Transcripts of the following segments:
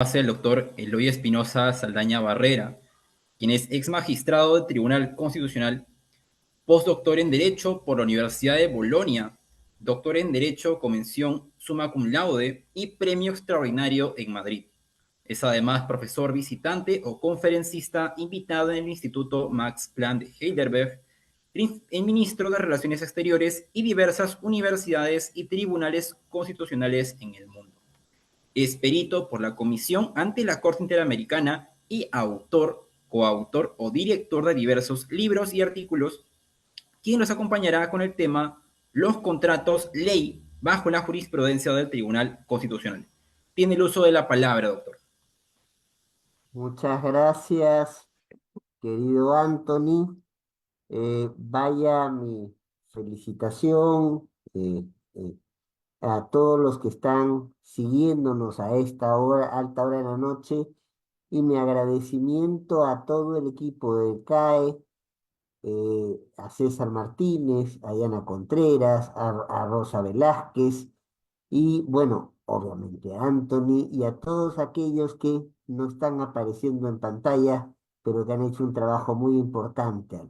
Hace el doctor Eloy Espinosa Saldaña Barrera, quien es ex magistrado del Tribunal Constitucional, postdoctor en Derecho por la Universidad de Bolonia, doctor en Derecho con mención summa cum laude y premio extraordinario en Madrid. Es además profesor visitante o conferencista invitado en el Instituto Max Planck de Heidelberg, ministro de Relaciones Exteriores y diversas universidades y tribunales constitucionales en el mundo. Es perito por la Comisión ante la Corte Interamericana y autor, coautor o director de diversos libros y artículos, quien nos acompañará con el tema Los contratos ley bajo la jurisprudencia del Tribunal Constitucional. Tiene el uso de la palabra, doctor. Muchas gracias, querido Anthony. Vaya mi felicitación eh, a todos los que están siguiéndonos a esta hora, alta hora de la noche, y mi agradecimiento a todo el equipo del CAE, a César Martínez, a Diana Contreras, a Rosa Velázquez, y bueno, obviamente a Anthony y a todos aquellos que no están apareciendo en pantalla, pero que han hecho un trabajo muy importante.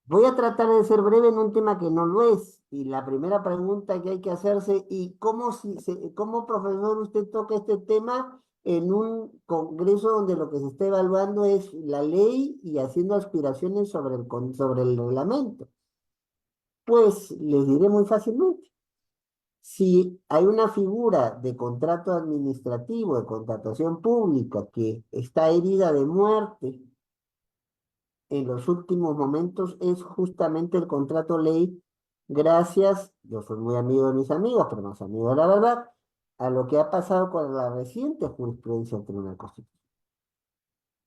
Voy a tratar de ser breve en un tema que no lo es. Y la primera pregunta que hay que hacerse, ¿y cómo profesor usted toca este tema en un congreso donde lo que se está evaluando es la ley y haciendo aspiraciones sobre el reglamento? Pues les diré muy fácilmente. Si hay una figura de contrato administrativo, de contratación pública, que está herida de muerte en los últimos momentos, es justamente el contrato ley, gracias, yo soy muy amigo de mis amigos, pero más amigo de la verdad, a lo que ha pasado con la reciente jurisprudencia del Tribunal Constitucional.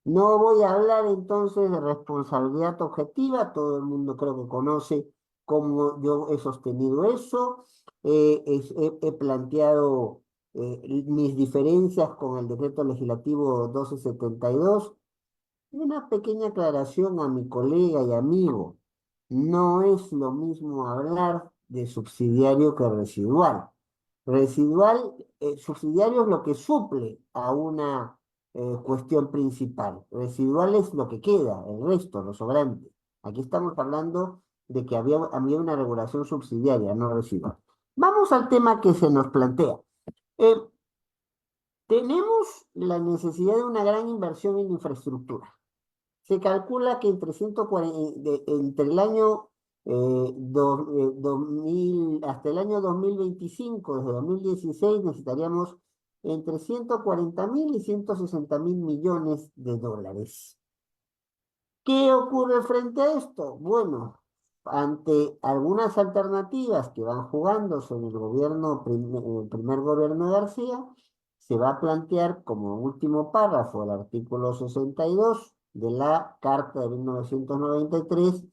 No voy a hablar entonces de responsabilidad objetiva, todo el mundo creo que conoce cómo yo he sostenido eso, he planteado mis diferencias con el decreto legislativo 1272. Una pequeña aclaración a mi colega y amigo, no es lo mismo hablar de subsidiario que residual. Residual, subsidiario es lo que suple a una cuestión principal. Residual es lo que queda, el resto, lo sobrante. Aquí estamos hablando de que había una regulación subsidiaria, no residual. Vamos al tema que se nos plantea. Eh, tenemos la necesidad de una gran inversión en infraestructura. Se calcula que entre 140, entre el año 2000 hasta el año 2025, desde 2016, necesitaríamos entre 140.000 y 160.000 millones de dólares. ¿Qué ocurre frente a esto? Bueno, ante algunas alternativas que van jugándose en en el primer gobierno de García, se va a plantear como último párrafo el artículo 62 de la Carta de 1993,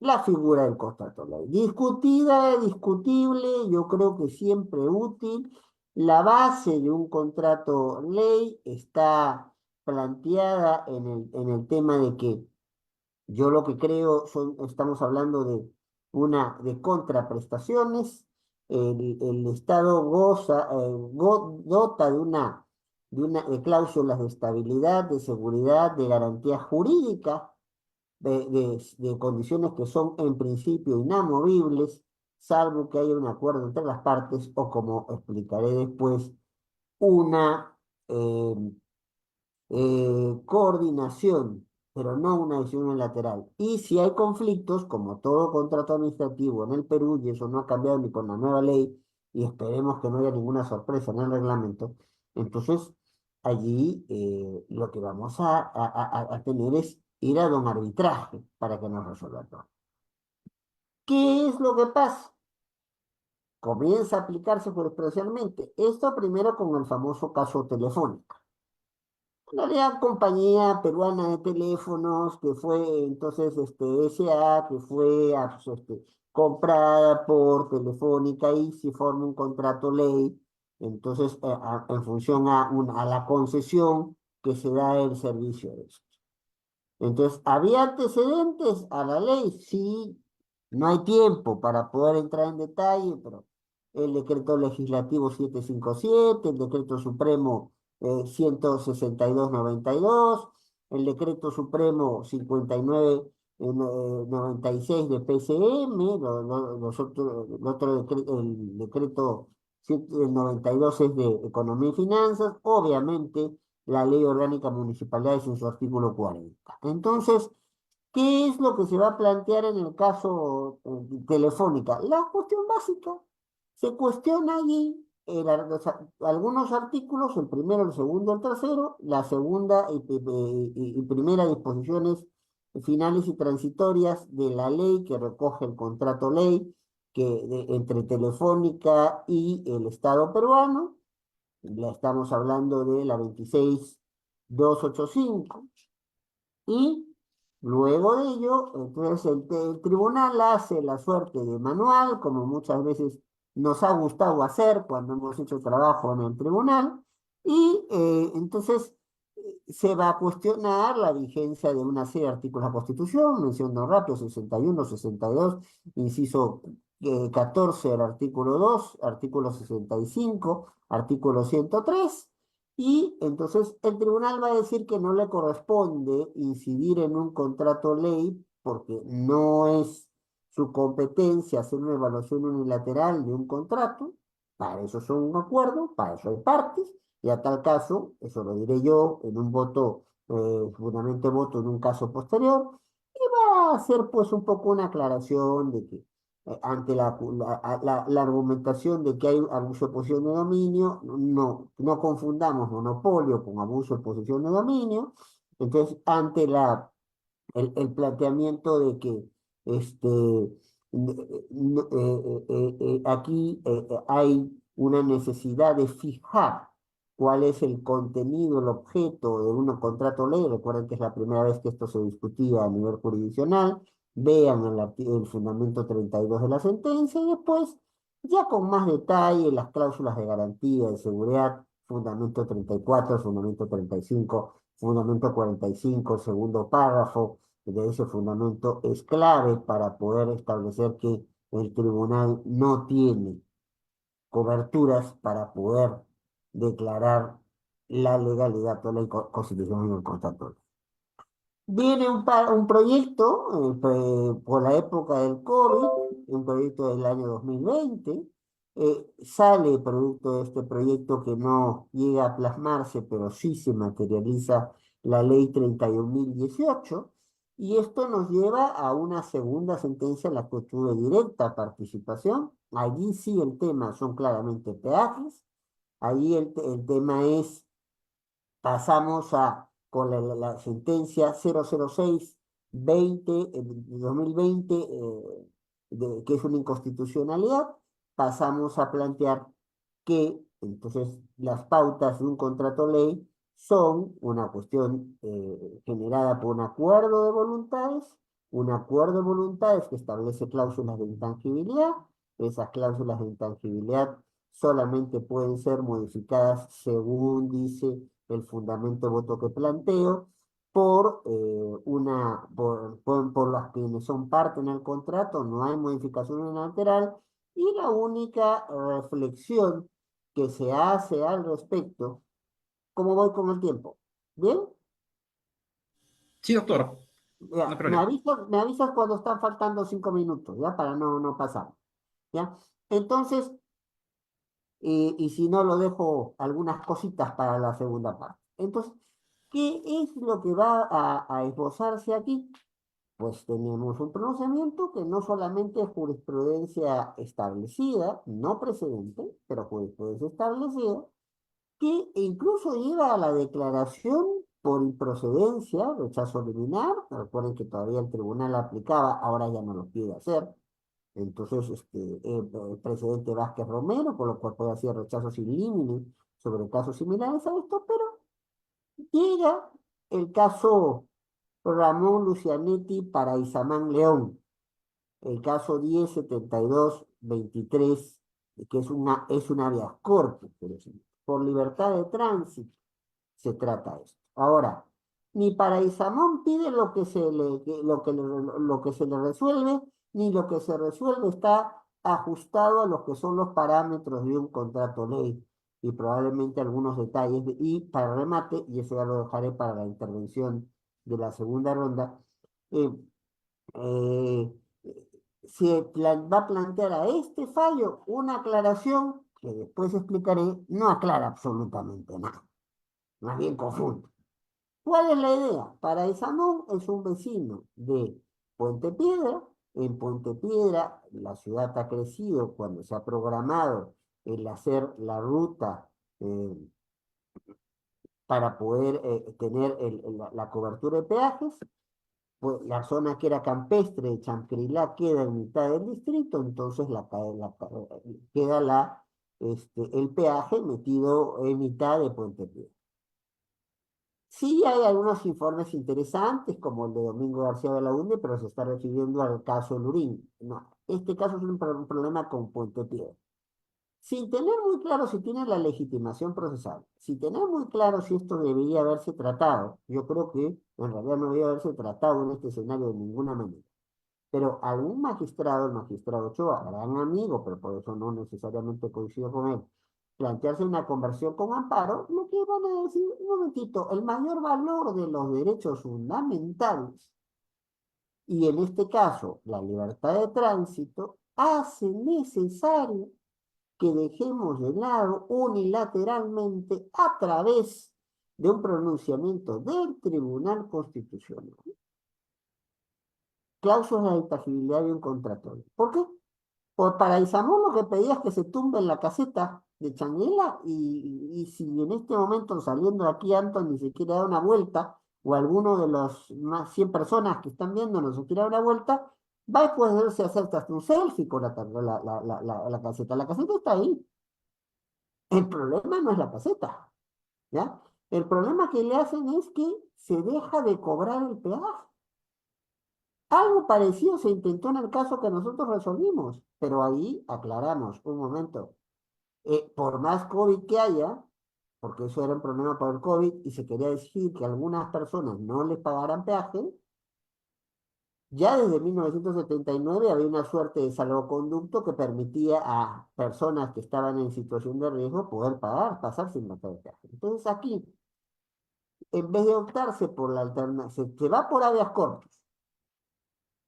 la figura del contrato ley. Discutida, discutible, yo creo que siempre útil. La base de un contrato ley está planteada en el tema de que yo lo que creo estamos hablando de contraprestaciones. El Estado dota de cláusulas de estabilidad, de seguridad, de garantía jurídica, de condiciones que son en principio inamovibles, salvo que haya un acuerdo entre las partes o, como explicaré después, una eh, coordinación, pero no una decisión unilateral. Y si hay conflictos, como todo contrato administrativo en el Perú, y eso no ha cambiado ni con la nueva ley, y esperemos que no haya ninguna sorpresa en el reglamento, entonces allí lo que vamos a tener es ir a un arbitraje para que nos resuelva todo. ¿Qué es lo que pasa? Comienza a aplicarse jurisprudencialmente. Esto primero con el famoso caso Telefónica. La compañía peruana de teléfonos que fue entonces SA, que fue comprada por Telefónica y se forma un contrato ley, entonces en función a la concesión que se da el servicio de eso. Entonces, ¿había antecedentes a la ley? Sí, no hay tiempo para poder entrar en detalle, pero el decreto legislativo 757, el decreto supremo 162/92, el decreto supremo 5996 de PCM, el otro el decreto 92 es de Economía y Finanzas, obviamente la Ley Orgánica Municipalidades en su artículo 40. Entonces, ¿qué es lo que se va a plantear en el caso Telefónica? La cuestión básica. Se cuestiona allí algunos artículos, el primero, el segundo, el tercero, la segunda y primera disposiciones finales y transitorias de la ley que recoge el contrato ley entre Telefónica y el Estado peruano. La estamos hablando de la 26285. Y luego de ello, entonces el tribunal hace la suerte de manual, como muchas veces nos ha gustado hacer cuando hemos hecho trabajo en el tribunal, y entonces se va a cuestionar la vigencia de una serie de artículos de la Constitución, menciono rápido, 61, 62, inciso 14 del artículo 2, artículo 65, artículo 103. Y entonces el tribunal va a decir que no le corresponde incidir en un contrato ley porque no es su competencia hacer una evaluación unilateral de un contrato. Para eso son un acuerdo, para eso hay partes, y a tal caso, eso lo diré yo en un voto, fundamentalmente voto en un caso posterior, y va a hacer pues un poco una aclaración de que ante la argumentación de que hay abuso de posición de dominio, no confundamos monopolio con abuso de posición de dominio. Entonces, ante el planteamiento de que aquí hay una necesidad de fijar cuál es el contenido, el objeto de un contrato ley. Recuerden que es la primera vez que esto se discutía a nivel jurisdiccional. Vean el fundamento 32 de la sentencia y después, ya con más detalle, las cláusulas de garantía, de seguridad, fundamento 34, fundamento 35, fundamento 45, segundo párrafo de ese fundamento es clave para poder establecer que el tribunal no tiene coberturas para poder declarar la legalidad o la constitución en el contrato. Viene un proyecto por la época del COVID, un proyecto del año 2020. Sale producto de este proyecto que no llega a plasmarse, pero sí se materializa la ley 31.018, y esto nos lleva a una segunda sentencia en la que tuve directa participación. Allí sí el tema son claramente peajes, allí el tema es pasamos con la sentencia 006/20 de 2020, que es una inconstitucionalidad. Pasamos a plantear que entonces las pautas de un contrato ley son una cuestión generada por un acuerdo de voluntades que establece cláusulas de intangibilidad. Esas cláusulas de intangibilidad solamente pueden ser modificadas según dice el fundamento de voto que planteo, por las quienes son parte en el contrato, no hay modificación unilateral, y la única reflexión que se hace al respecto, ¿cómo voy con el tiempo? ¿Bien? Sí, doctor, no hay Ya, problema. me avisas cuando están faltando 5 minutos, ¿ya? Para no pasar, ¿ya? Entonces, y si no, lo dejo algunas cositas para la segunda parte. Entonces, ¿qué es lo que va a esbozarse aquí? Pues tenemos un pronunciamiento que no solamente es jurisprudencia establecida, no precedente, pero jurisprudencia establecida, que incluso lleva a la declaración por improcedencia, rechazo liminar. Recuerden que todavía el tribunal aplicaba, ahora ya no lo quiere hacer. Entonces, el presidente Vázquez Romero, por lo cual puede hacer rechazos sin límite sobre casos similares a esto, pero llega el caso Ramón Lucianetti para Isamán León, el caso 107223, que es un habeas corpus, por libertad de tránsito se trata esto. Ahora, ni para Isamón pide lo que se le resuelve, ni lo que se resuelve está ajustado a lo que son los parámetros de un contrato ley y probablemente algunos detalles. Y para remate, y eso ya lo dejaré para la intervención de la segunda ronda, eh, eh, va a plantear a este fallo una aclaración que después explicaré, no aclara absolutamente nada, más bien confunde. ¿Cuál es la idea? Paraísamón es un vecino de Puente Piedra. En Puente Piedra, la ciudad ha crecido cuando se ha programado el hacer la ruta eh, para poder tener la cobertura de peajes. Pues la zona que era campestre de Chancrilá queda en mitad del distrito, entonces queda el peaje metido en mitad de Puente Piedra. Sí hay algunos informes interesantes, como el de Domingo García de la UNDE, pero se está refiriendo al caso Lurín. No, este caso es un problema con Puente Piedra. Sin tener muy claro si tiene la legitimación procesal, sin tener muy claro si esto debería haberse tratado, yo creo que en realidad no debería haberse tratado en este escenario de ninguna manera. Pero algún magistrado, el magistrado Ochoa, gran amigo, pero por eso no necesariamente coincido con él, plantearse una conversión con amparo, lo que van a decir, un momentito, el mayor valor de los derechos fundamentales, y en este caso la libertad de tránsito, hace necesario que dejemos de lado unilateralmente a través de un pronunciamiento del Tribunal Constitucional cláusulas de intangibilidad de un contrato. ¿Por qué? Para Isamón lo que pedía es que se tumbe la caseta de Changuela y si en este momento saliendo de aquí Anton ni se quiere dar una vuelta o alguno de los más 100 personas que están viendo no se quiere dar una vuelta, va a poderse hacer hasta un selfie con la caseta. La caseta está ahí. El problema no es la caseta, ¿ya? El problema que le hacen es que se deja de cobrar el peaje. Algo parecido se intentó en el caso que nosotros resolvimos, pero ahí aclaramos, un momento, por más COVID que haya, porque eso era un problema por el COVID y se quería decir que algunas personas no les pagaran peaje, ya desde 1979 había una suerte de salvoconducto que permitía a personas que estaban en situación de riesgo poder pagar, pasar sin pagar peaje. Entonces aquí, en vez de optarse por la alternativa, se va por habeas corpus.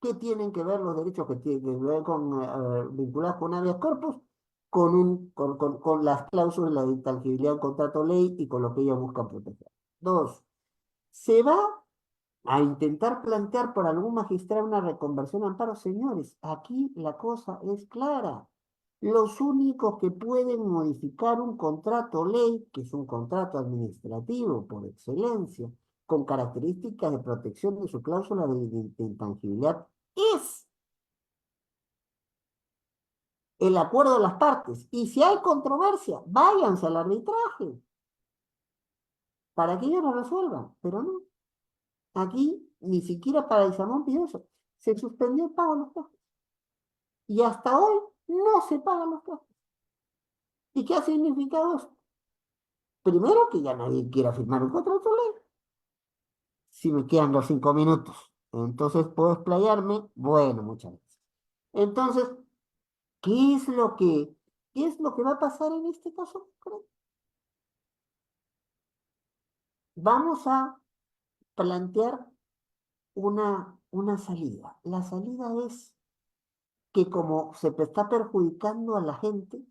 ¿Qué tienen que ver los derechos que tienen que ver vinculados con habeas corpus? Con las cláusulas de intangibilidad del contrato ley y con lo que ellos buscan proteger. Dos, se va a intentar plantear por algún magistrado una reconversión a amparo. Señores, aquí la cosa es clara. Los únicos que pueden modificar un contrato ley, que es un contrato administrativo por excelencia, con características de protección de su cláusula de intangibilidad, es el acuerdo de las partes. Y si hay controversia, váyanse al arbitraje para que ellos lo resuelvan. Pero no, aquí ni siquiera para Isamón pidió eso. Se suspendió el pago de los costos. Y hasta hoy no se pagan los costos. ¿Y qué ha significado eso? Primero, que ya nadie quiera firmar un contrato de ley. Si me quedan los 5 minutos, entonces puedo explayarme. Bueno, muchas gracias. Entonces, ¿qué es lo que, qué es lo que va a pasar en este caso? Vamos a plantear una salida. La salida es que como se está perjudicando a la gente,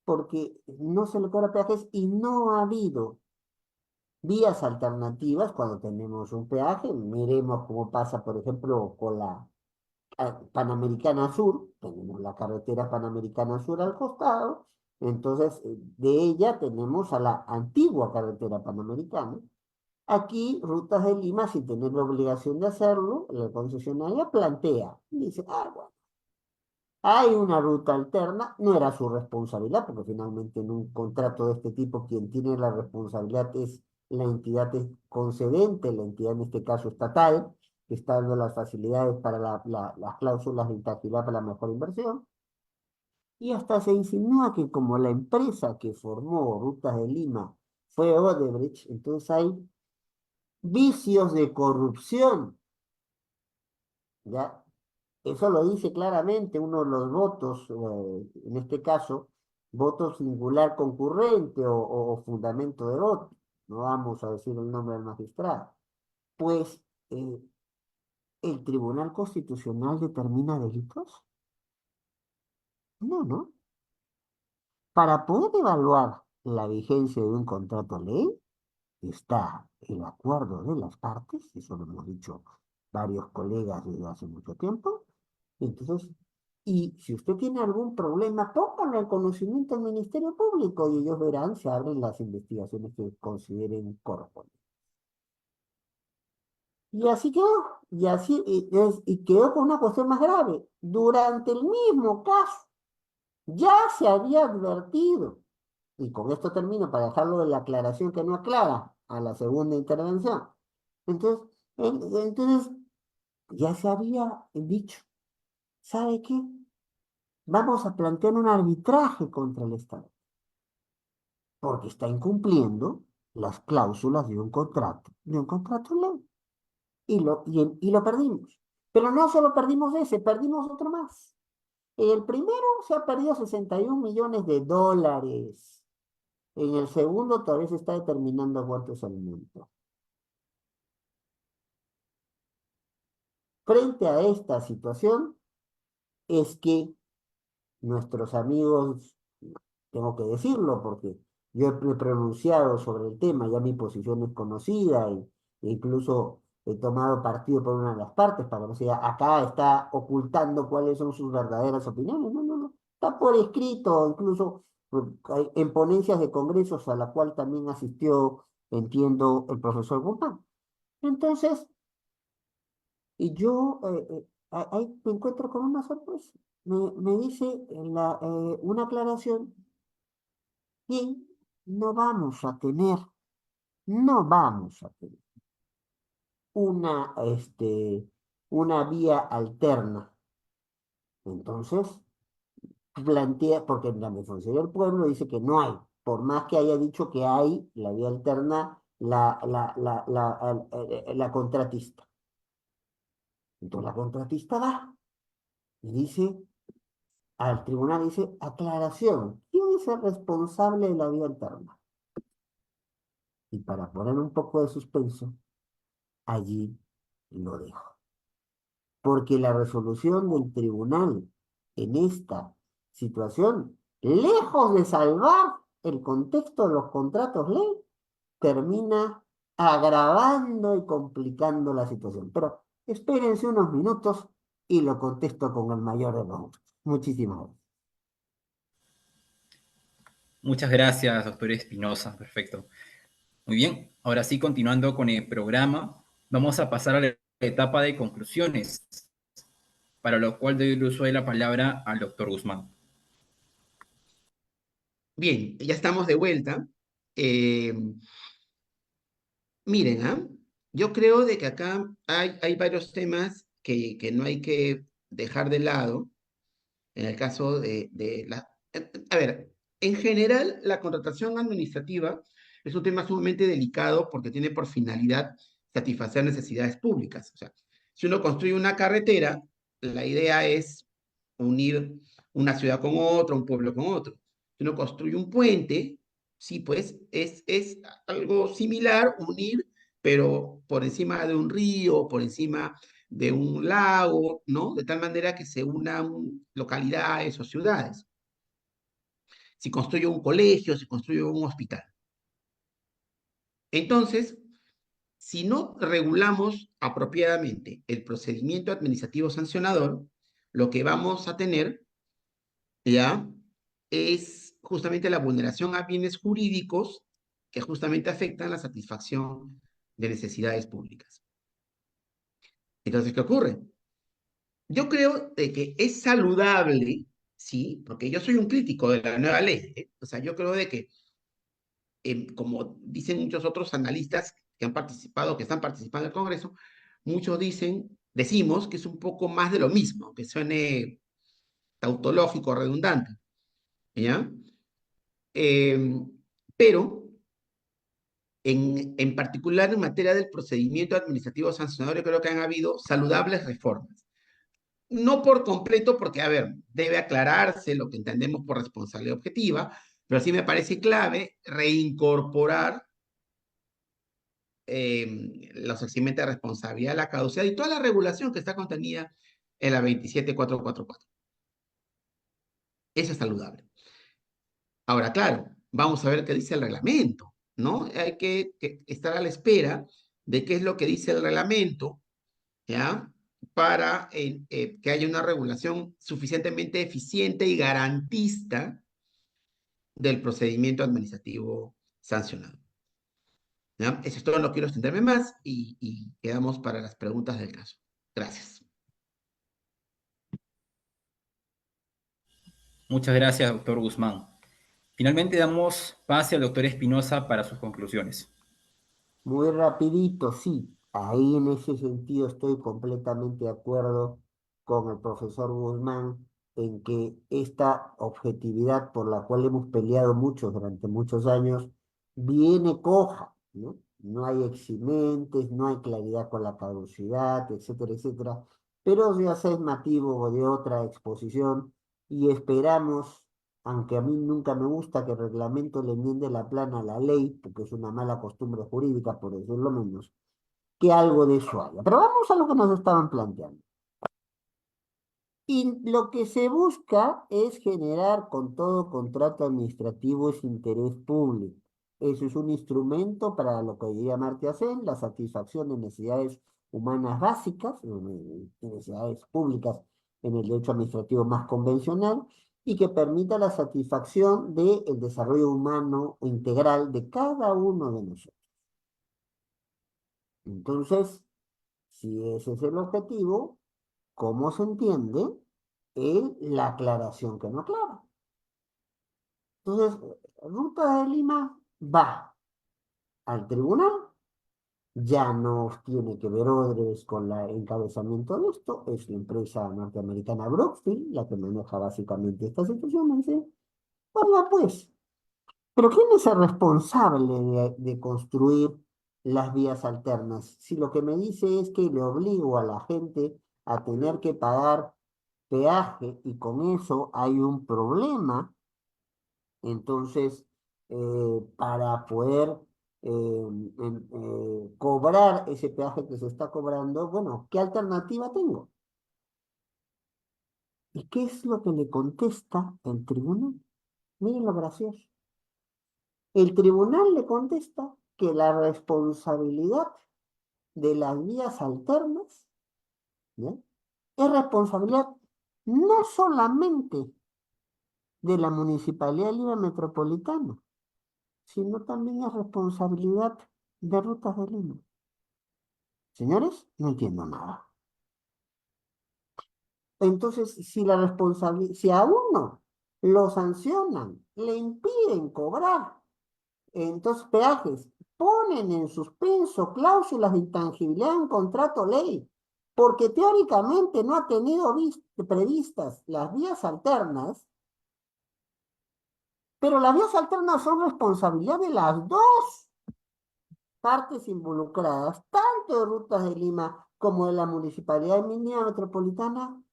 porque no se le cobra peajes y no ha habido vías alternativas cuando tenemos un peaje. Miremos cómo pasa, por ejemplo, con la Panamericana Sur. Tenemos la carretera Panamericana Sur al costado. Entonces, de ella tenemos a la antigua carretera Panamericana. Aquí, Rutas de Lima, sin tener la obligación de hacerlo, la concesionaria plantea, dice, bueno, hay una ruta alterna, no era su responsabilidad, porque finalmente en un contrato de este tipo quien tiene la responsabilidad es la entidad concedente, la entidad en este caso estatal, que está dando las facilidades para las cláusulas de intangibilidad para la mejor inversión. Y hasta se insinúa que como la empresa que formó Rutas de Lima fue Odebrecht, entonces hay vicios de corrupción, ¿ya? Eso lo dice claramente uno de los votos, en este caso, voto singular concurrente o fundamento de voto. No vamos a decir el nombre del magistrado. Pues eh, el Tribunal Constitucional determina delitos. No, no. Para poder evaluar la vigencia de un contrato ley, está el acuerdo de las partes, eso lo hemos dicho varios colegas desde hace mucho tiempo. Entonces, y si usted tiene algún problema, pónganlo al conocimiento del Ministerio Público y ellos verán, se abren las investigaciones que consideren correspondientes. Y así quedó, y así, y quedó con una cuestión más grave. Durante el mismo caso, ya se había advertido, y con esto termino para dejarlo de la aclaración que no aclara a la segunda intervención. Entonces, entonces ya se había dicho, ¿sabe qué? Vamos a plantear un arbitraje contra el Estado, porque está incumpliendo las cláusulas de un contrato ley, y lo perdimos. Pero no solo perdimos ese, perdimos otro más. El primero se ha perdido 61 millones de dólares. En el segundo todavía se está determinando cuánto es el monto. Frente a esta situación es que nuestros amigos, tengo que decirlo porque yo he pronunciado sobre el tema, ya mi posición es conocida e incluso he tomado partido por una de las partes para que no sea acá está ocultando cuáles son sus verdaderas opiniones. No, no, no. Está por escrito, incluso en ponencias de congresos a la cual también asistió, entiendo, el profesor Guzmán. Entonces, y yo ahí me encuentro con una sorpresa. Me dice una aclaración y no vamos a tener una vía alterna. Entonces, plantea, porque la Defensoría del Pueblo dice que no hay, por más que haya dicho que hay la vía alterna, la contratista. Entonces la contratista va y dice, al tribunal dice, aclaración, ¿quién es el responsable de la vía alterna? Y para poner un poco de suspenso, allí lo dejo. Porque la resolución del tribunal en esta situación, lejos de salvar el contexto de los contratos ley, termina agravando y complicando la situación. Pero espérense unos minutos y lo contesto con el mayor de los gustos. Muchísimas gracias. Muchas gracias, doctor Espinosa. Perfecto. Muy bien, ahora sí, continuando con el programa, vamos a pasar a la etapa de conclusiones, para lo cual doy el uso de la palabra al doctor Guzmán. Bien, ya estamos de vuelta. Eh, Miren, yo creo de que acá hay varios temas que no hay que dejar de lado en el caso de la... A ver, en general, la contratación administrativa es un tema sumamente delicado porque tiene por finalidad satisfacer necesidades públicas. O sea, si uno construye una carretera, la idea es unir una ciudad con otra, un pueblo con otro. Si uno construye un puente, sí, pues es algo similar, unir, pero por encima de un río, por encima de un lago, ¿no? De tal manera que se unan localidades o ciudades. Si construye un colegio, si construye un hospital. Entonces, si no regulamos apropiadamente el procedimiento administrativo sancionador, lo que vamos a tener ya es justamente la vulneración a bienes jurídicos que justamente afectan la satisfacción de necesidades públicas. Entonces, ¿qué ocurre? Yo creo de que es saludable, sí, porque yo soy un crítico de la nueva ley, ¿eh? O sea, yo creo de que, como dicen muchos otros analistas que han participado, que están participando en el Congreso, muchos decimos que es un poco más de lo mismo, que suene tautológico, redundante, ¿ya? Eh, pero, en particular en materia del procedimiento administrativo sancionador, yo creo que han habido saludables reformas. no por completo, porque, a ver, debe aclararse lo que entendemos por responsabilidad objetiva, pero sí me parece clave reincorporar los eximente de responsabilidad, la caducidad y toda la regulación que está contenida en la 27444. Eso es saludable. Ahora, claro, vamos a ver qué dice el reglamento, ¿no? Hay que estar a la espera de qué es lo que dice el reglamento, ¿ya? Para que haya una regulación suficientemente eficiente y garantista del procedimiento administrativo sancionado. ¿Ya? Eso es todo, no quiero extenderme más y quedamos para las preguntas del caso. Gracias. Muchas gracias, doctor Guzmán. Finalmente damos pase al doctor Espinosa para sus conclusiones. Muy rapidito, sí. Ahí en ese sentido estoy completamente de acuerdo con el profesor Guzmán en que esta objetividad por la cual hemos peleado mucho durante muchos años viene coja, ¿no? No hay eximentes, no hay claridad con la caducidad, etcétera, etcétera. Pero ya sea es motivo de otra exposición y esperamos, aunque a mí nunca me gusta que el reglamento le enmiende la plana a la ley, porque es una mala costumbre jurídica, por decirlo menos, que algo de eso haya. Pero vamos a lo que nos estaban planteando. Y lo que se busca es generar con todo contrato administrativo ese interés público. Eso es un instrumento para lo que diría Amartya Sen, la satisfacción de necesidades humanas básicas, necesidades públicas en el derecho administrativo más convencional, y que permita la satisfacción del desarrollo humano integral de cada uno de nosotros. Entonces, si ese es el objetivo, ¿cómo se entiende la aclaración que no aclara? Entonces, Ruta de Lima va al tribunal, ya no tiene que ver Odres con el encabezamiento de esto, es la empresa norteamericana Brookfield la que maneja básicamente esta situación, me dice, oiga pues, pero ¿quién es el responsable de construir las vías alternas? Si lo que me dice es que le obligo a la gente a tener que pagar peaje y con eso hay un problema, entonces para poder cobrar ese peaje que se está cobrando, bueno, ¿qué alternativa tengo? ¿Y qué es lo que le contesta el tribunal? Miren lo gracioso. El tribunal le contesta que la responsabilidad de las vías alternas, ¿ya?, es responsabilidad no solamente de la Municipalidad de Lima Metropolitana, sino también es responsabilidad de Rutas de Lima. Señores, no entiendo nada. Entonces, si a uno lo sancionan, le impiden cobrar, entonces peajes, ponen en suspenso cláusulas de intangibilidad en contrato ley, porque teóricamente no ha tenido previstas las vías alternas, pero las vías alternas son responsabilidad de las dos partes involucradas, tanto de Rutas de Lima como de la Municipalidad de Lima Metropolitana.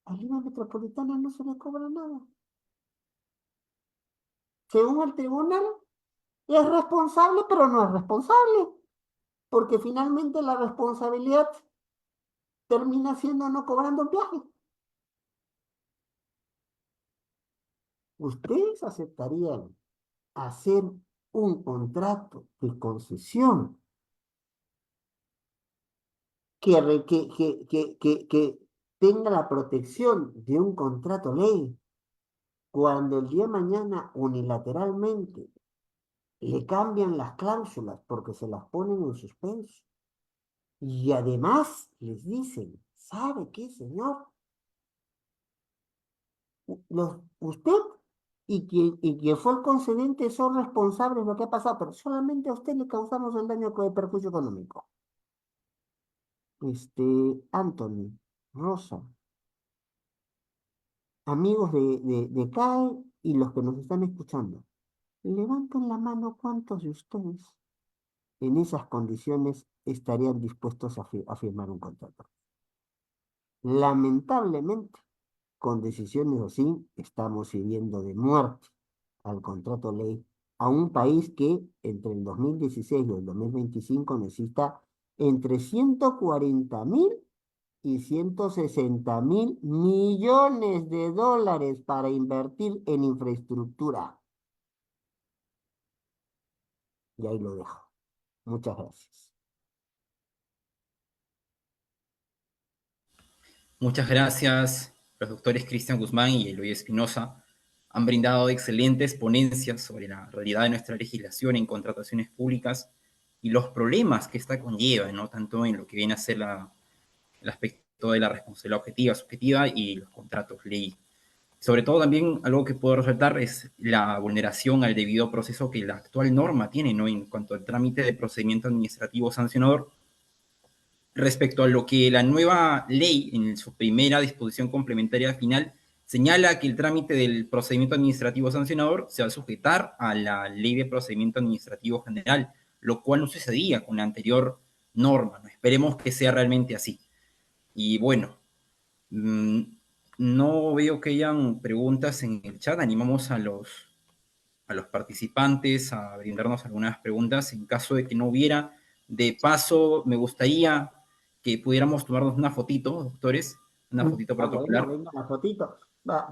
A Lima Metropolitana no se le cobra nada. Según el tribunal, es responsable, pero no es responsable, porque finalmente la responsabilidad termina siendo no cobrando el viaje. ¿Ustedes aceptarían hacer un contrato de concesión que tenga la protección de un contrato ley cuando el día de mañana unilateralmente le cambian las cláusulas porque se las ponen en suspenso? Y además les dicen, ¿sabe qué, señor? Usted y quien fue el concedente son responsables de lo que ha pasado, pero solamente a usted le causamos el daño con el perjuicio económico. Anthony, Rosa, amigos de CAE y los que nos están escuchando, levanten la mano cuántos de ustedes en esas condiciones estarían dispuestos a firmar un contrato. Lamentablemente, con decisiones así, estamos sirviendo de muerte al contrato ley a un país que entre el 2016 y el 2025 necesita entre 140.000 y 160.000 millones de dólares para invertir en infraestructura. Y ahí lo dejo. Muchas gracias. Muchas gracias, los doctores Cristian Guzmán y Eloy Espinosa. Han brindado excelentes ponencias sobre la realidad de nuestra legislación en contrataciones públicas y los problemas que esta conlleva, ¿no? Tanto en lo que viene a ser el aspecto de la responsabilidad objetiva, subjetiva y los contratos ley. Sobre todo también algo que puedo resaltar es la vulneración al debido proceso que la actual norma tiene, ¿no? En cuanto al trámite de procedimiento administrativo sancionador, respecto a lo que la nueva ley, en su primera disposición complementaria final, señala que el trámite del procedimiento administrativo sancionador se va a sujetar a la ley de procedimiento administrativo general, lo cual no sucedía con la anterior norma, ¿no? Esperemos que sea realmente así. Y bueno, no veo que hayan preguntas en el chat. Animamos a los participantes a brindarnos algunas preguntas. En caso de que no hubiera, de paso, me gustaría que pudiéramos tomarnos una fotito, doctores, una fotito Venga, protocolar. venga, la fotito.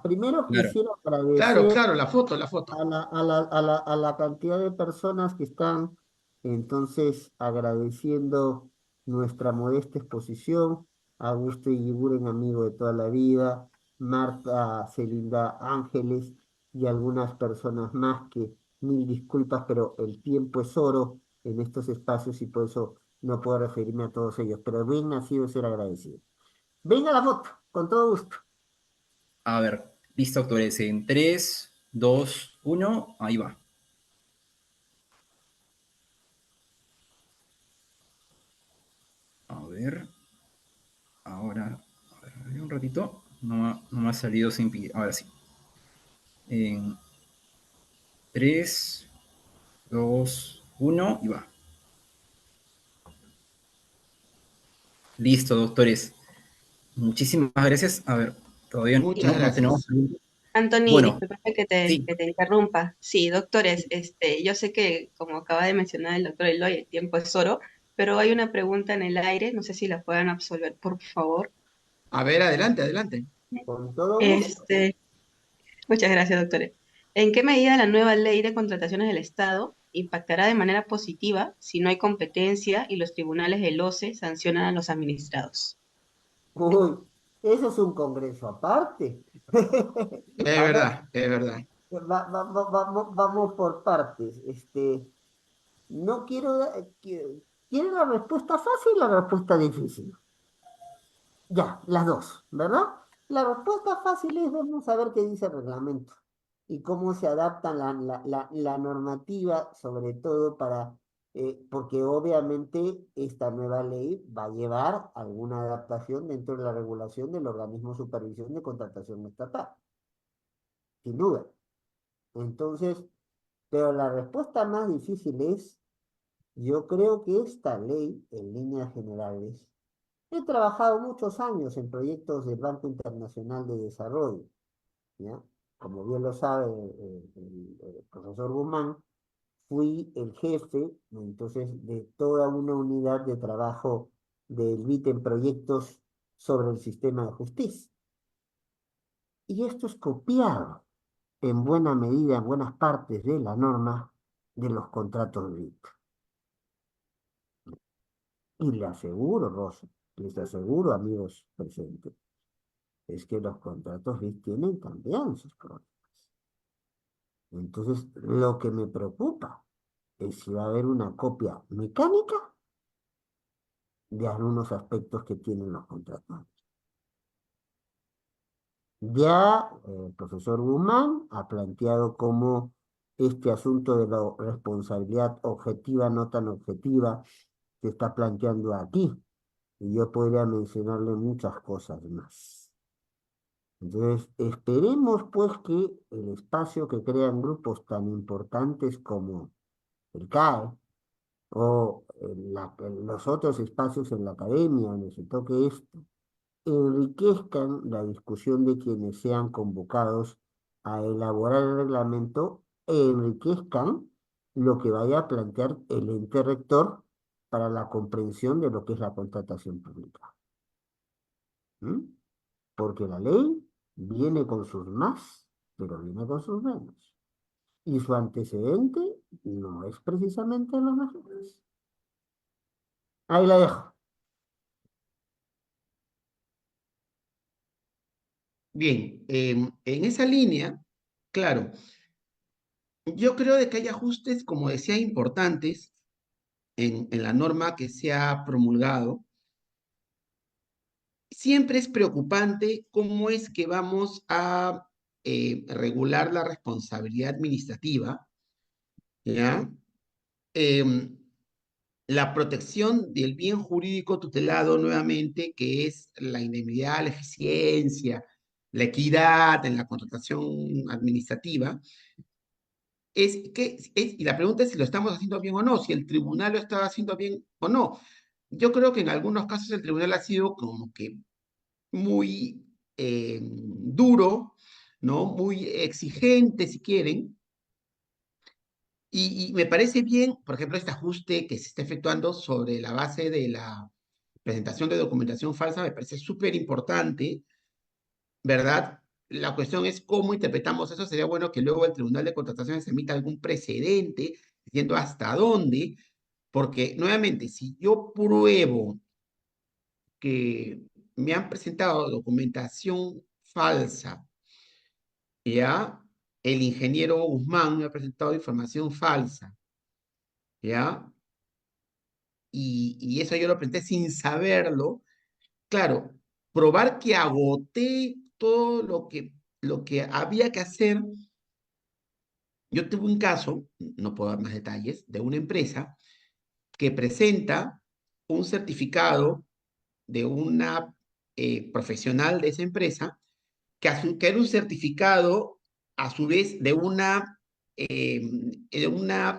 Primero Claro. quisiera Claro, agradecer claro, la foto, la foto. a la cantidad de personas que están entonces agradeciendo nuestra modesta exposición. Augusto Iguiguren, amigo de toda la vida, Marta Celinda Ángeles y algunas personas más que mil disculpas, pero el tiempo es oro en estos espacios y por eso no puedo referirme a todos ellos, pero bien nacido ser agradecido. Venga la foto, con todo gusto. A ver, listo, doctores. En 3, 2, 1, ahí va. A ver, ahora, a ver, un ratito. No me ha salido sin pedir. Ahora sí. En 3, 2, 1, y va. Listo, doctores. Muchísimas gracias. A ver, todavía Muchas no tenemos. gracias. Anthony, Bueno, disculpa sí. que te interrumpa. Sí, doctores, yo sé que, como acaba de mencionar el doctor Eloy, el tiempo es oro, pero hay una pregunta en el aire, no sé si la puedan absolver, por favor. A ver, adelante, adelante. Con todo gusto. Este, Muchas gracias, doctores. ¿En qué medida la nueva ley de contrataciones del Estado impactará de manera positiva si no hay competencia y los tribunales del OCE sancionan a los administrados? Uy, eso es un congreso aparte. Es A ver, verdad, es verdad. vamos por partes. No quiero, ¿quiere la respuesta fácil o la respuesta difícil? Ya, las dos, ¿verdad? La respuesta fácil es, vamos a ver qué dice el reglamento y cómo se adapta la normativa, sobre todo para, porque obviamente esta nueva ley va a llevar alguna adaptación dentro de la regulación del organismo de supervisión de contratación estatal, sin duda. Entonces, pero la respuesta más difícil es, yo creo que esta ley, en líneas generales, he trabajado muchos años en proyectos del Banco Internacional de Desarrollo, ¿ya? Como bien lo sabe el profesor Guzmán, fui el jefe, entonces, de toda una unidad de trabajo del BIT en proyectos sobre el sistema de justicia. Y esto es copiado en buena medida, en buenas partes de la norma de los contratos BIT. Y le aseguro, Rosa, les aseguro, amigos presentes, es que los contratos BIS tienen también sus problemas. Entonces, lo que me preocupa es si va a haber una copia mecánica de algunos aspectos que tienen los contratos. Ya el profesor Guzmán ha planteado cómo este asunto de la responsabilidad objetiva, no tan objetiva, se está planteando aquí. Y yo podría mencionarle muchas cosas más. Entonces, esperemos pues que el espacio que crean grupos tan importantes como el CAE o los otros espacios en la academia donde se toque esto, enriquezcan la discusión de quienes sean convocados a elaborar el reglamento, enriquezcan lo que vaya a plantear el ente rector para la comprensión de lo que es la contratación pública. ¿Mm? Porque la ley viene con sus más, pero viene con sus menos. Y su antecedente no es precisamente los mejores. Ahí la dejo. Bien, en esa línea, claro, yo creo de que hay ajustes, como decía, importantes en la norma que se ha promulgado. Siempre es preocupante cómo es que vamos a regular la responsabilidad administrativa, ¿ya? Em, la protección del bien jurídico tutelado nuevamente, que es la indemnidad, la eficiencia, la equidad en la contratación administrativa, y la pregunta es si lo estamos haciendo bien o no, si el tribunal lo está haciendo bien o no. Yo creo que en algunos casos el tribunal ha sido como que muy duro, ¿no? Muy exigente, si quieren. Y me parece bien, por ejemplo, este ajuste que se está efectuando sobre la base de la presentación de documentación falsa, me parece súper importante, ¿verdad? La cuestión es cómo interpretamos eso. Sería bueno que luego el Tribunal de Contrataciones emita algún precedente diciendo hasta dónde, porque nuevamente, si yo pruebo que me han presentado documentación falsa, ¿ya? El ingeniero Guzmán me ha presentado información falsa, ¿ya? Y eso yo lo presenté sin saberlo. Claro, probar que agoté todo lo que había que hacer. Yo tuve un caso, no puedo dar más detalles, de una empresa que presenta un certificado de una profesional de esa empresa, que era un certificado a su vez de una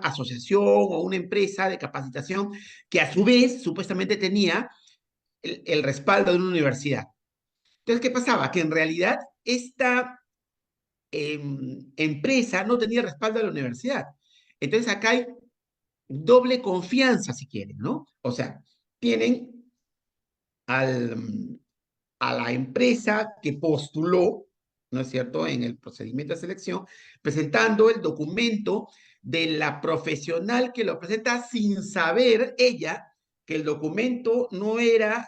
asociación o una empresa de capacitación que a su vez supuestamente tenía el respaldo de una universidad. Entonces, ¿qué pasaba? Que en realidad esta empresa no tenía respaldo de la universidad. Entonces, acá hay doble confianza, si quieren, ¿no? O sea, tienen al, a la empresa que postuló, ¿no es cierto?, en el procedimiento de selección, presentando el documento de la profesional que lo presenta sin saber ella que el documento no era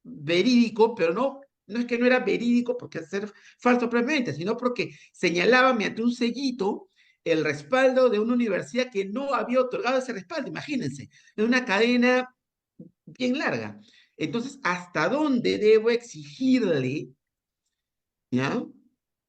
verídico, pero no es que no era verídico porque ser falso previamente, sino porque señalaba mediante un sellito el respaldo de una universidad que no había otorgado ese respaldo. Imagínense, es una cadena bien larga. Entonces, ¿hasta dónde debo exigirle, ya?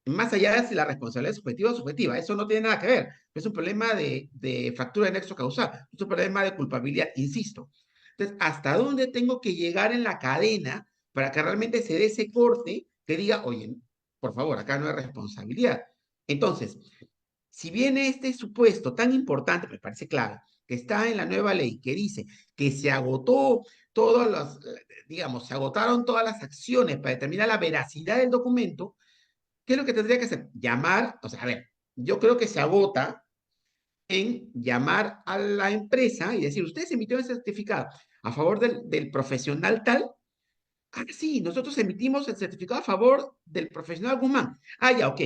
Más allá de si la responsabilidad es subjetiva o subjetiva, eso no tiene nada que ver. Es un problema de fractura de nexo causal, es un problema de culpabilidad, insisto. Entonces, ¿hasta dónde tengo que llegar en la cadena para que realmente se dé ese corte que diga, oye, por favor, acá no hay responsabilidad? Entonces, si viene este supuesto tan importante, me parece clave, que está en la nueva ley, que dice que se agotó todas las, digamos, se agotaron todas las acciones para determinar la veracidad del documento, ¿qué es lo que tendría que hacer? Llamar, o sea, a ver, yo creo que se agota en llamar a la empresa y decir, ustedes emitieron ese certificado a favor del profesional tal. Ah, sí, nosotros emitimos el certificado a favor del profesional Guzmán. Ah, ya, ok.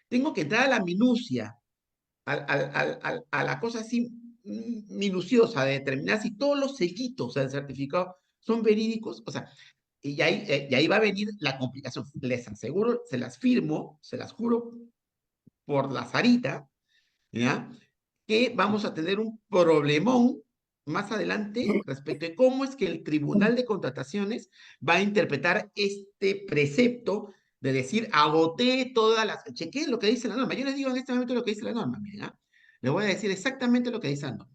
Tengo que entrar a la minucia, a la cosa así minuciosa de determinar si todos los sellitos del certificado son verídicos. O sea, y ahí va a venir la complicación. Les aseguro, se las firmo, se las juro por la Sarita, ¿ya? Que vamos a tener un problemón más adelante respecto de cómo es que el Tribunal de Contrataciones va a interpretar este precepto de decir, agoté todas las... Chequeen lo que dice la norma. Yo les digo en este momento lo que dice la norma, miren, ¿ah? Les voy a decir exactamente lo que dice la norma.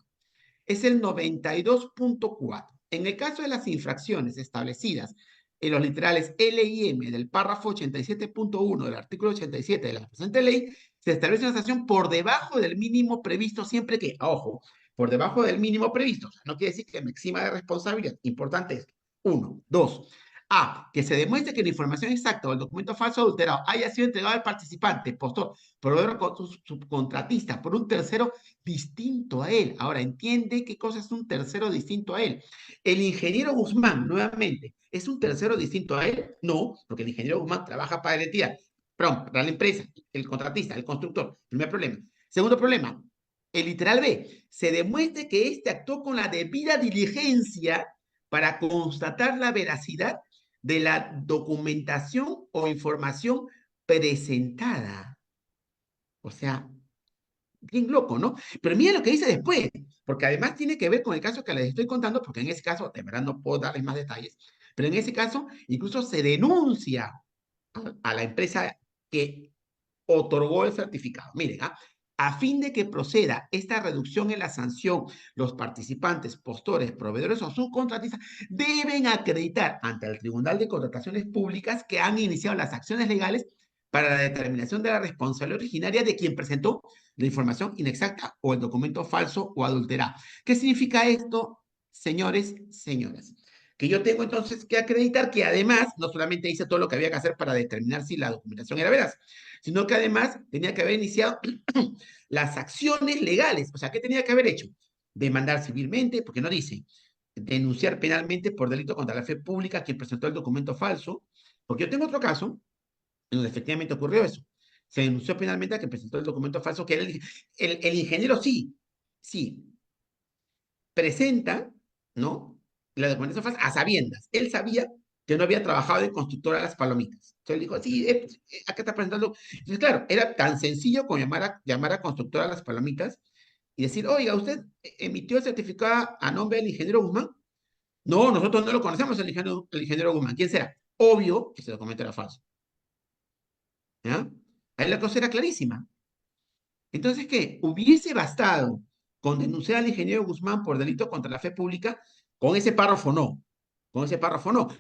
Es el 92.4. En el caso de las infracciones establecidas en los literales L y M del párrafo 87.1 del artículo 87 de la presente ley, se establece una sanción por debajo del mínimo previsto siempre que, ojo, por debajo del mínimo previsto. O sea, no quiere decir que me exima de responsabilidad. Importante esto. Uno. Dos. A, que se demuestre que la información exacta o el documento falso adulterado haya sido entregado al participante, postor, proveedor o subcontratista por un tercero distinto a él. Ahora, entiende qué cosa es un tercero distinto a él. El ingeniero Guzmán, nuevamente, ¿es un tercero distinto a él? No, porque el ingeniero Guzmán trabaja para la entidad, perdón, para la empresa, el contratista, el constructor. Primer problema. Segundo problema, el literal B, se demuestre que éste actuó con la debida diligencia para constatar la veracidad de la documentación o información presentada. O sea, bien loco, ¿no? Pero mira lo que dice después, porque además tiene que ver con el caso que les estoy contando, porque en ese caso, de verdad no puedo darles más detalles, pero en ese caso incluso se denuncia a la empresa que otorgó el certificado. Miren, a fin de que proceda esta reducción en la sanción, los participantes, postores, proveedores o subcontratistas deben acreditar ante el Tribunal de Contrataciones Públicas que han iniciado las acciones legales para la determinación de la responsabilidad originaria de quien presentó la información inexacta o el documento falso o adulterado. ¿Qué significa esto, señores, señoras? Que yo tengo entonces que acreditar que además no solamente hice todo lo que había que hacer para determinar si la documentación era veraz, sino que además tenía que haber iniciado las acciones legales. O sea, ¿qué tenía que haber hecho? Demandar civilmente, porque no dice, denunciar penalmente por delito contra la fe pública quien presentó el documento falso, porque yo tengo otro caso en donde efectivamente ocurrió eso. Se denunció penalmente a quien presentó el documento falso, que era el ingeniero sí, presenta, ¿no? La documentación falsa a sabiendas. Él sabía que no había trabajado de constructora Las Palomitas. Entonces él dijo, sí, acá está presentando. Entonces, claro, era tan sencillo como llamar a constructora Las Palomitas y decir, oiga, ¿usted emitió el certificado a nombre del ingeniero Guzmán? No, nosotros no lo conocemos, el ingeniero Guzmán. ¿Quién será? Obvio que ese documento era falso. ¿Ya? Ahí la cosa era clarísima. Entonces, ¿qué? Hubiese bastado con denunciar al ingeniero Guzmán por delito contra la fe pública, con ese párrafo no,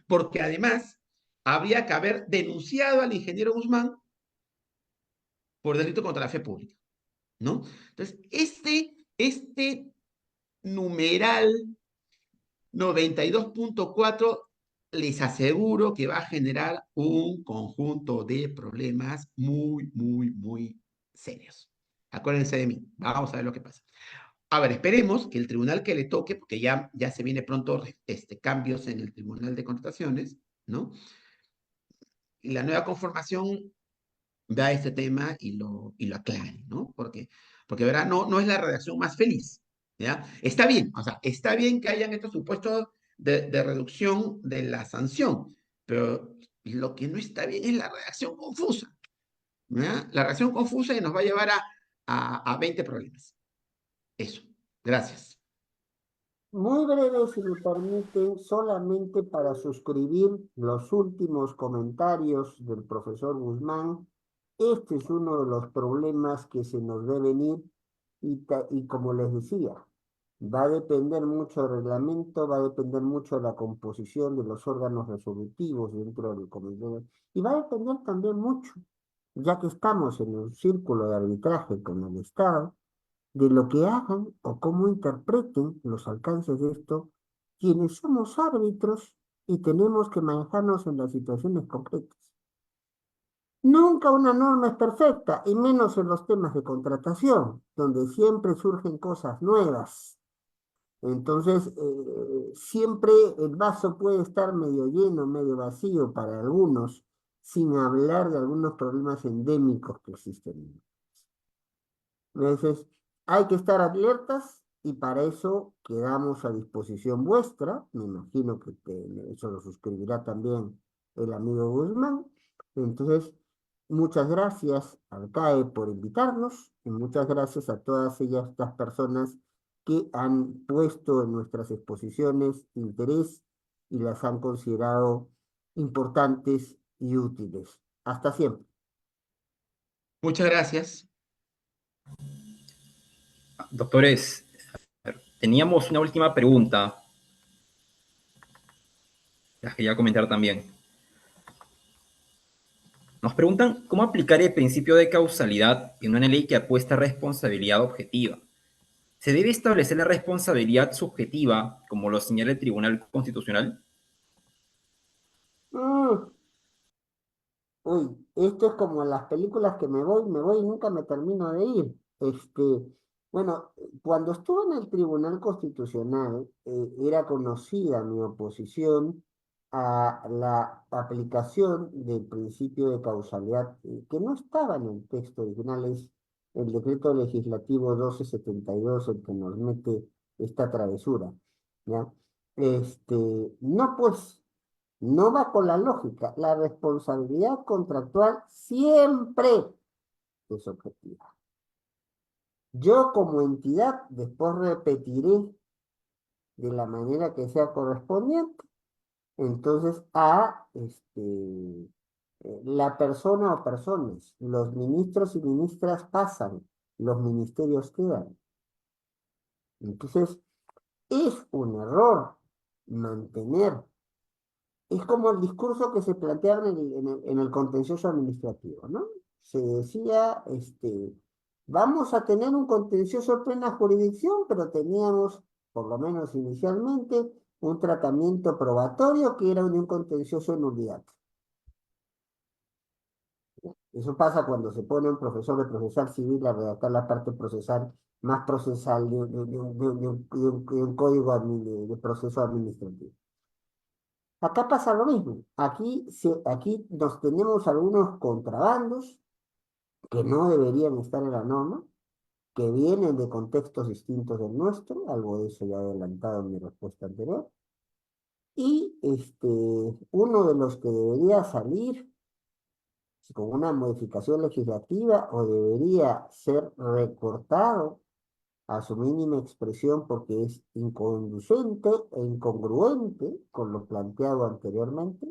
porque además habría que haber denunciado al ingeniero Guzmán por delito contra la fe pública, ¿no? Entonces, este numeral 92.4 les aseguro que va a generar un conjunto de problemas muy, muy, muy serios. Acuérdense de mí, vamos a ver lo que pasa. A ver, esperemos que el tribunal que le toque, porque ya se viene pronto cambios en el Tribunal de Contrataciones, ¿no? Y la nueva conformación da este tema y lo aclare, ¿no? Porque verá, no es la redacción más feliz, ¿ya? Está bien, o sea, está bien que hayan estos supuestos de reducción de la sanción, pero lo que no está bien es la redacción confusa, ¿ya? La redacción confusa y nos va a llevar a 20 problemas. Eso. Gracias. Muy breve, si me permiten, solamente para suscribir los últimos comentarios del profesor Guzmán. Este es uno de los problemas que se nos debe venir y como les decía, va a depender mucho del reglamento, va a depender mucho de la composición de los órganos resolutivos dentro del comité y va a depender también mucho, ya que estamos en un círculo de arbitraje con el Estado, de lo que hagan o cómo interpreten los alcances de esto quienes somos árbitros y tenemos que manejarnos en las situaciones concretas. Nunca una norma es perfecta, y menos en los temas de contratación, donde siempre surgen cosas nuevas. Entonces, siempre el vaso puede estar medio lleno, medio vacío para algunos, sin hablar de algunos problemas endémicos que existen. Entonces, hay que estar alertas y para eso quedamos a disposición vuestra. Me imagino que eso lo suscribirá también el amigo Guzmán. Entonces, muchas gracias al CAE por invitarnos y muchas gracias a todas estas personas que han puesto en nuestras exposiciones interés y las han considerado importantes y útiles. Hasta siempre. Muchas gracias. Doctores, teníamos una última pregunta. Las quería comentar también. Nos preguntan cómo aplicar el principio de causalidad en una ley que apuesta a responsabilidad objetiva. ¿Se debe establecer la responsabilidad subjetiva, como lo señala el Tribunal Constitucional? Uy, esto es como en las películas que me voy y nunca me termino de ir. Bueno, cuando estuve en el Tribunal Constitucional, era conocida mi oposición a la aplicación del principio de causalidad, que no estaba en el texto original, es el decreto legislativo 1272 el que nos mete esta travesura, ¿ya? No, pues. No va con la lógica. La responsabilidad contractual siempre es objetiva. Yo como entidad después repetiré de la manera que sea correspondiente. Entonces, la persona o personas, los ministros y ministras pasan, los ministerios quedan. Entonces, es un error mantener. Es como el discurso que se planteaba en el contencioso administrativo, ¿no? Se decía, vamos a tener un contencioso de plena jurisdicción, pero teníamos, por lo menos inicialmente, un tratamiento probatorio que era de un contencioso en nulidad. Eso pasa cuando se pone un profesor de procesal civil a redactar la parte procesal más procesal de un código de proceso administrativo. Acá pasa lo mismo. Aquí nos tenemos algunos contrabandos que no deberían estar en la norma, que vienen de contextos distintos del nuestro, algo de eso ya he adelantado en mi respuesta anterior, y uno de los que debería salir con una modificación legislativa o debería ser recortado a su mínima expresión porque es inconducente e incongruente con lo planteado anteriormente,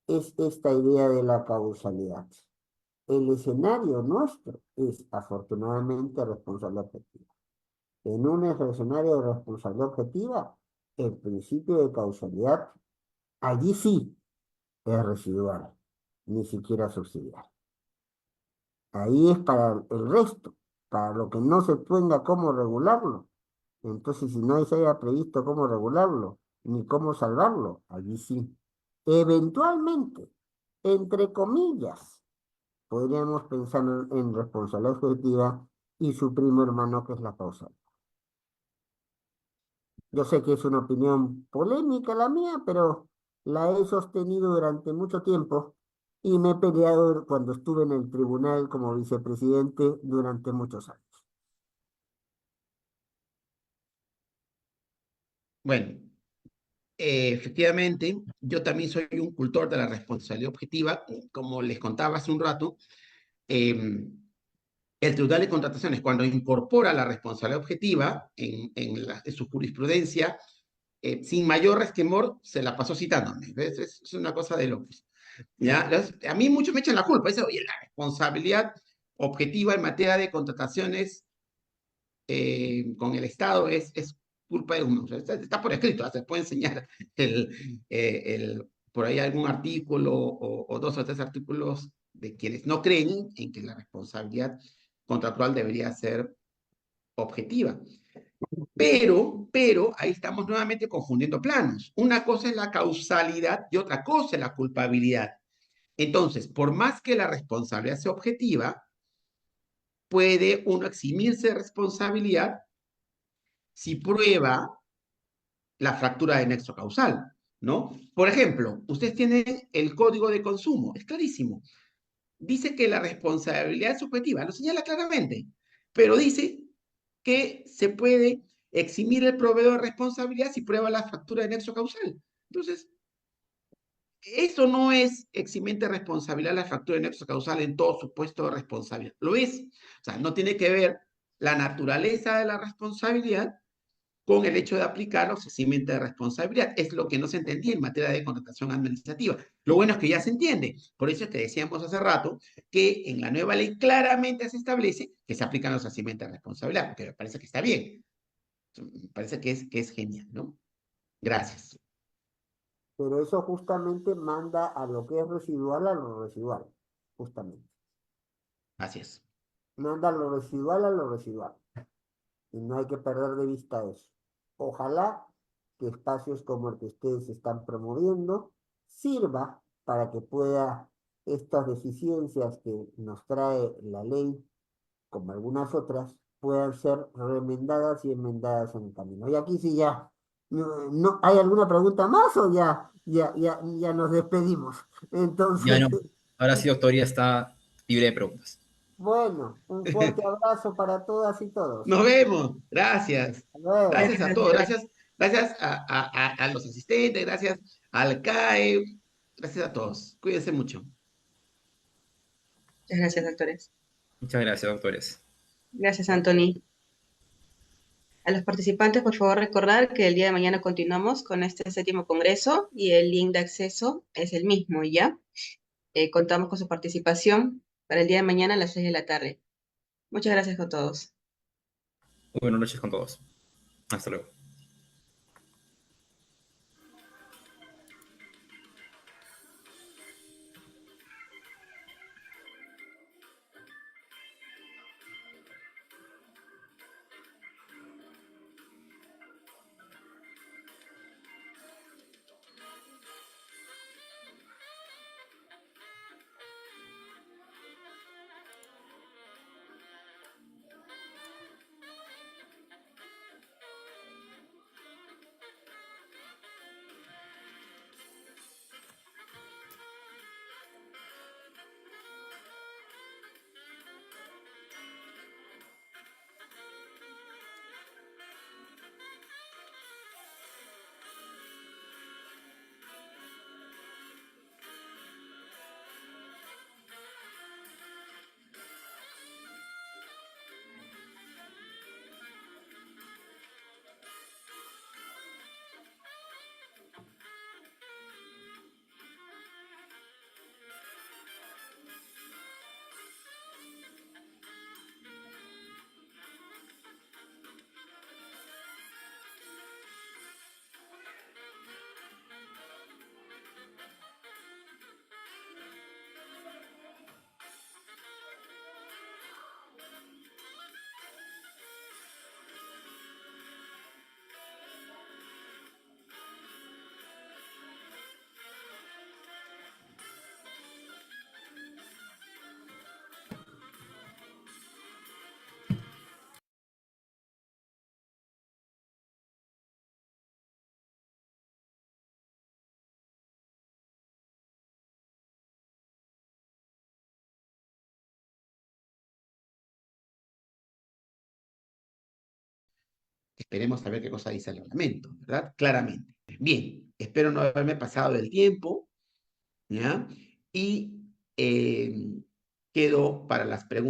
es esta idea de la causalidad. El escenario nuestro es afortunadamente responsabilidad objetiva. En un escenario de responsabilidad objetiva, el principio de causalidad, allí sí es residual, ni siquiera subsidiar. Ahí es para el resto, para lo que no se tenga cómo regularlo. Entonces, si no se haya previsto cómo regularlo, ni cómo salvarlo, allí sí. Eventualmente, entre comillas, podríamos pensar en responsabilidad objetiva y su primo hermano que es la causal. Yo sé que es una opinión polémica la mía, pero la he sostenido durante mucho tiempo y me he peleado cuando estuve en el tribunal como vicepresidente durante muchos años. Bueno, efectivamente, yo también soy un cultor de la responsabilidad objetiva. Como les contaba hace un rato, el Tribunal de Contrataciones, cuando incorpora la responsabilidad objetiva en su jurisprudencia, sin mayor resquemor, se la pasó citándome. ¿Ves? Es una cosa de locos. ¿Ya? A mí muchos me echan la culpa. Dicen, oye, la responsabilidad objetiva en materia de contrataciones con el Estado es culpa de uno. O sea, está por escrito, se puede enseñar por ahí algún artículo o dos o tres artículos de quienes no creen en que la responsabilidad contractual debería ser objetiva. Pero, ahí estamos nuevamente confundiendo planos. Una cosa es la causalidad y otra cosa es la culpabilidad. Entonces, por más que la responsabilidad sea objetiva, puede uno eximirse de responsabilidad si prueba la fractura de nexo causal, ¿no? Por ejemplo, ustedes tienen el código de consumo, es clarísimo. Dice que la responsabilidad es subjetiva, lo señala claramente, pero dice que se puede eximir el proveedor de responsabilidad si prueba la fractura de nexo causal. Entonces, eso no es eximente de responsabilidad la fractura de nexo causal en todo supuesto de responsabilidad. Lo es. O sea, no tiene que ver la naturaleza de la responsabilidad con el hecho de aplicar los eximente de responsabilidad. Es lo que no se entendía en materia de contratación administrativa. Lo bueno es que ya se entiende. Por eso es que decíamos hace rato que en la nueva ley claramente se establece que se aplican los eximente de responsabilidad, porque me parece que está bien. Me parece que es genial, ¿no? Gracias. Pero eso justamente manda a lo que es residual a lo residual, justamente. Gracias. Manda lo residual a lo residual. Y no hay que perder de vista eso. Ojalá que espacios como el que ustedes están promoviendo sirva para que pueda estas deficiencias que nos trae la ley, como algunas otras, puedan ser remendadas y enmendadas en el camino. Y aquí sí ya, ¿hay alguna pregunta más o ya nos despedimos? Ya Entonces, no. Ahora sí, doctor, ya está libre de preguntas. bueno, un fuerte abrazo para todas y todos. Nos vemos. Gracias. Hasta luego. Gracias Gracias, a todos. doctor. Gracias a los asistentes, gracias al CAE, gracias a todos. Cuídense mucho. Muchas gracias, doctores. Muchas gracias, doctores. Gracias, Anthony. A los participantes, por favor, recordar que el día de mañana continuamos con este séptimo congreso y el link de acceso es el mismo, ¿ya? Contamos con su participación para el día de mañana a las 6 de la tarde. Muchas gracias a todos. Buenas noches con todos. Hasta luego. Esperemos a ver qué cosa dice el reglamento, ¿verdad? Claramente. Bien, espero no haberme pasado del tiempo, ¿ya? Y quedo para las preguntas.